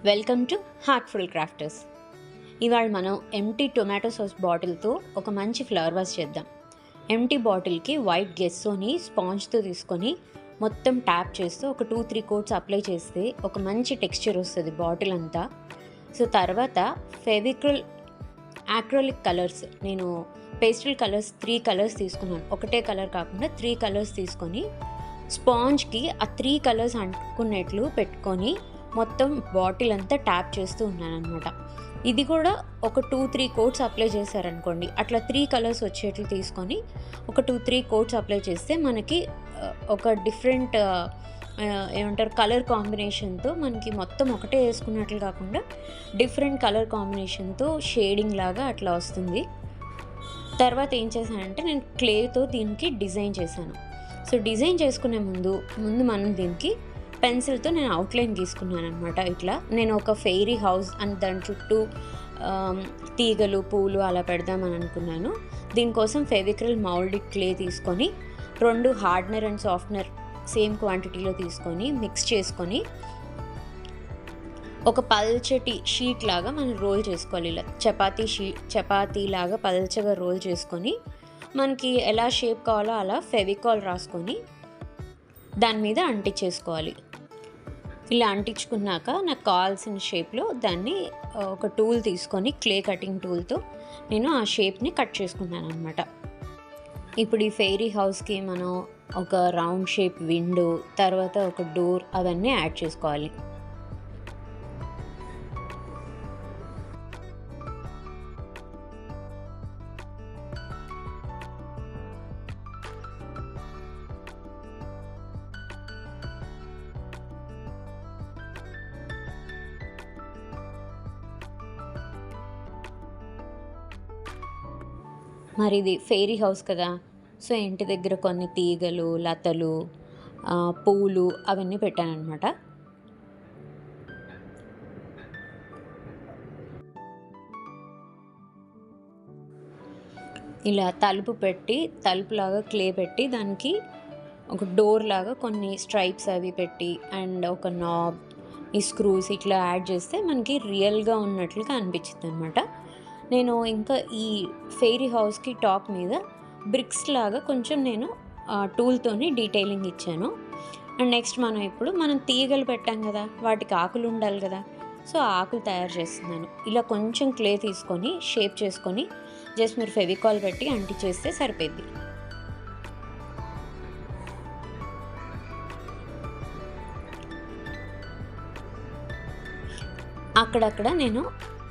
Welcome to heartful crafters. ఇవాళ మనం empty tomato sauce బాటిల్తో ఒక మంచి ఫ్లవర్ వాస్ చేద్దాం. ఎంటీ బాటిల్కి వైట్ గెస్సోని స్పాంజ్తో తీసుకొని మొత్తం ట్యాప్ చేస్తూ ఒక 2-3 కోట్స్ అప్లై చేస్తే ఒక మంచి టెక్స్చర్ వస్తుంది బాటిల్ అంతా. సో తర్వాత ఫెవిక్రిల్ యాక్రిలిక్ కలర్స్, నేను పేస్టల్ కలర్స్ 3 కలర్స్ తీసుకున్నాను. ఒకటే కలర్ కాకుండా 3 కలర్స్ తీసుకొని స్పాంజ్కి ఆ 3 కలర్స్ అంటుకునేట్లు పెట్టుకొని మొత్తం బాటిల్ అంతా ట్యాప్ చేస్తూ ఉన్నాను అనమాట. ఇది కూడా ఒక 2-3 కోట్స్ అప్లై చేశారనుకోండి, అట్లా 3 కలర్స్ వచ్చేట్లు తీసుకొని ఒక 2-3 కోట్స్ అప్లై చేస్తే మనకి ఒక డిఫరెంట్ ఏమంటారు కలర్ కాంబినేషన్తో మనకి మొత్తం ఒకటే వేసుకున్నట్లు కాకుండా డిఫరెంట్ కలర్ కాంబినేషన్తో షేడింగ్ లాగా అట్లా వస్తుంది. తర్వాత ఏం చేశానంటే నేను క్లేతో దీనికి డిజైన్ చేశాను. సో డిజైన్ చేసుకునే ముందు మనం దీనికి పెన్సిల్తో నేను అవుట్లైన్ గీసుకున్నాను అనమాట. ఇట్లా నేను ఒక ఫెయిరీ హౌస్ అని దాని చుట్టూ తీగలు పూలు అలా పెడదామని అనుకున్నాను. దీనికోసం ఫెవిక్రిల్ మౌల్డెడ్ క్లే తీసుకొని 2 హార్డ్నర్ అండ్ సాఫ్ట్నర్ సేమ్ క్వాంటిటీలో తీసుకొని మిక్స్ చేసుకొని ఒక పల్చటి షీట్ లాగా మనం రోల్ చేసుకోవాలి. ఇలా చపాతీ లాగా పల్చగా రోల్ చేసుకొని మనకి ఎలా షేప్ కావాలో అలా ఫెవికాల్ రాసుకొని దాని మీద అంటించేసుకోవాలి. ఇలా అంటించుకున్నాక నాకు కావాల్సిన షేప్లో దాన్ని ఒక టూల్ తీసుకొని క్లే కటింగ్ టూల్తో నేను ఆ షేప్ని కట్ చేసుకున్నాను అనమాట. ఇప్పుడు ఈ ఫెయిరీ హౌస్కి మనం ఒక రౌండ్ షేప్ విండో, తర్వాత ఒక డోర్ అవన్నీ యాడ్ చేసుకోవాలి. మరి ఇది ఫెయిరీ హౌస్ కదా, సో ఇంటి దగ్గర కొన్ని తీగలు, లతలు, పూలు అవన్నీ పెట్టానన్నమాట. ఇలా తలుపులాగా క్లే పెట్టి దానికి ఒక డోర్ లాగా కొన్ని స్ట్రైప్స్ అవి పెట్టి అండ్ ఒక నాబ్, ఈ స్క్రూస్ ఇట్లా యాడ్ చేస్తే మనకి రియల్గా ఉన్నట్లుగా అనిపించింది అనమాట. నేను ఇంకా ఈ ఫెయిరీ హౌస్కి టాప్ మీద బ్రిక్స్ లాగా కొంచెం నేను టూల్తోని డీటెయిలింగ్ ఇచ్చాను. అండ్ నెక్స్ట్ మనం తీగలు పెట్టాం కదా, వాటికి ఆకులు ఉండాలి కదా, సో ఆకులు తయారు చేస్తున్నాను. ఇలా కొంచెం క్లే తీసుకొని షేప్ చేసుకొని జస్ట్ మీరు ఫెవికాల్ పెట్టి అంటించేస్తే సరిపోద్ది. అక్కడక్కడ నేను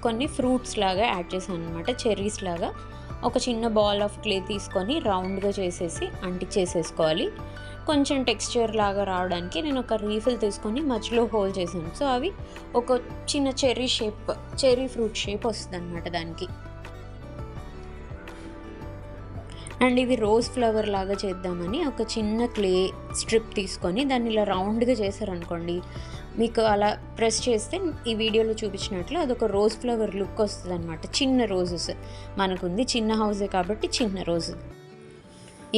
కొన్ని ఫ్రూట్స్ లాగా యాడ్ చేశాను అనమాట, చెర్రీస్ లాగా. ఒక చిన్న బాల్ ఆఫ్ క్లే తీసుకొని రౌండ్గా చేసేసి అంటించేసేసుకోవాలి. కొంచెం టెక్స్చర్ లాగా రావడానికి నేను ఒక రీఫిల్ తీసుకొని మధ్యలో హోల్ చేశాను. సో అవి ఒక చిన్న చెర్రీ ఫ్రూట్ షేప్ వస్తుంది అనమాట దానికి. అండ్ ఇది రోజ్ ఫ్లవర్ లాగా చేద్దామని ఒక చిన్న క్లే స్ట్రిప్ తీసుకొని దాన్ని ఇలా రౌండ్గా చేశారనుకోండి, మీకు అలా ప్రెస్ చేస్తే ఈ వీడియోలో చూపించినట్లు అదొక రోజ్ ఫ్లవర్ లుక్ వస్తుంది అనమాట. చిన్న రోజెస్ మనకుంది, చిన్న హౌసే కాబట్టి చిన్న రోజు.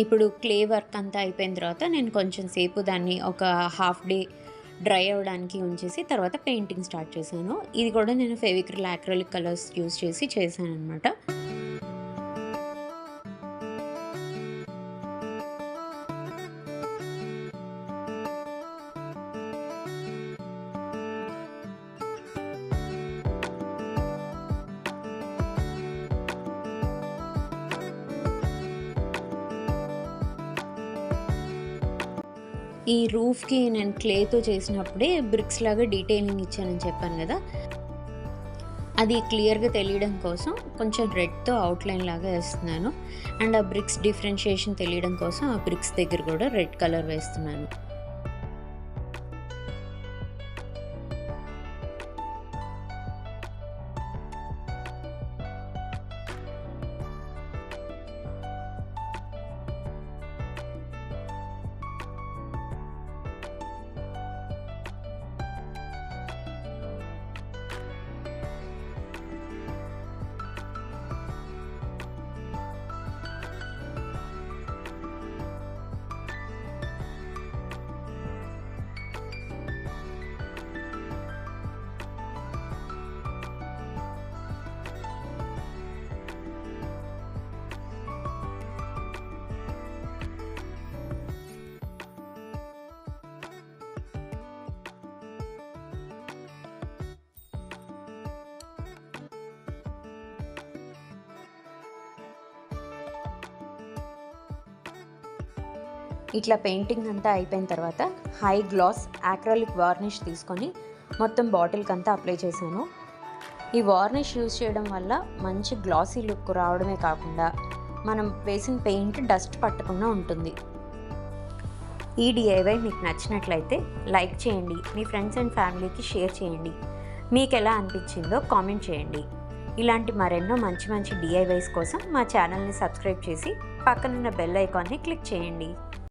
ఇప్పుడు క్లే వర్క్ అంతా అయిపోయిన తర్వాత నేను కొంచెం సేపు దాన్ని ఒక హాఫ్ డే డ్రై అవ్వడానికి ఉంచేసి తర్వాత పెయింటింగ్ స్టార్ట్ చేశాను. ఇది కూడా నేను ఫెవిక్రిల్ యాక్రిలిక్ కలర్స్ యూజ్ చేసి చేశాను అనమాట. ఈ రూఫ్కి నేను క్లేతో చేసినప్పుడే బ్రిక్స్ లాగా డీటెయిలింగ్ ఇచ్చానని చెప్పాను కదా, అది క్లియర్గా తెలియడం కోసం కొంచెం రెడ్తో అవుట్లైన్ లాగా వేస్తున్నాను. అండ్ ఆ బ్రిక్స్ డిఫరెన్షియేషన్ తెలియడం కోసం ఆ బ్రిక్స్ దగ్గర కూడా రెడ్ కలర్ వేస్తున్నాను. ఇట్లా పెయింటింగ్ అంతా అయిపోయిన తర్వాత హై గ్లాస్ యాక్రిలిక్ వార్నిష్ తీసుకొని మొత్తం బాటిల్కి అంతా అప్లై చేశాను. ఈ వార్నిష్ యూజ్ చేయడం వల్ల మంచి గ్లాసీ లుక్ రావడమే కాకుండా మనం వేసిన పెయింట్ డస్ట్ పట్టకుండా ఉంటుంది. ఈ డిఐవై మీకు నచ్చినట్లయితే లైక్ చేయండి, మీ ఫ్రెండ్స్ అండ్ ఫ్యామిలీకి షేర్ చేయండి. మీకు ఎలా అనిపించిందో కామెంట్ చేయండి. ఇలాంటి మరెన్నో మంచి మంచి డిఐవైస్ కోసం మా ఛానల్ని సబ్స్క్రైబ్ చేసి పక్కనున్న బెల్ ఐకాన్ని క్లిక్ చేయండి.